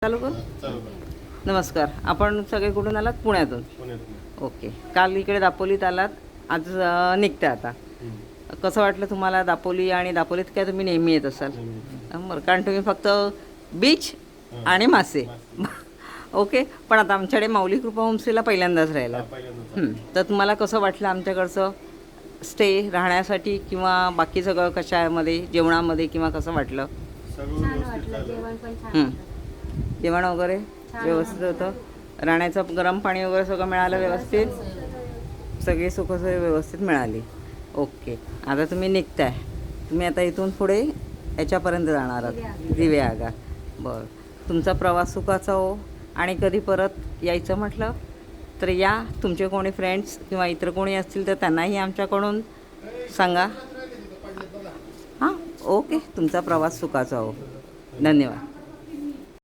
चालू कर. नमस्कार. आपण सगळे कुठून आलात? पुण्यातून. ओके. काल इकडे दापोलीत आलात, आज निघते आता. कसं वाटलं तुम्हाला दापोली? आणि दापोलीत काय तुम्ही नेहमी येत असाल? बरं, कारण तुम्ही फक्त बीच आणि मासे. ओके. पण आता आमच्याकडे माऊली कृपा होमस्टेला पहिल्यांदाच राहिला, तर तुम्हाला कसं वाटलं आमच्याकडचं स्टे राहण्यासाठी किंवा बाकी सगळं कशामध्ये, जेवणामध्ये किंवा कसं वाटलं? जेवण वगैरे व्यवस्थित होतं? राहण्याचं गरम पाणी वगैरे सगळं मिळालं व्यवस्थित? सगळी सुखसोयी व्यवस्थित मिळाली. ओके. आता तुम्ही निघताय, तुम्ही आता इथून पुढे याच्यापर्यंत जाणार आहात, दिव्यागा. बरं, तुमचा प्रवास सुखाचा हो. आणि कधी परत यायचं म्हटलं तर या. तुमचे कोणी फ्रेंड्स किंवा इतर कोणी असतील तर त्यांनाही आमच्याकडून सांगा. हां, ओके. तुमचा प्रवास सुखाचा हो. धन्यवाद.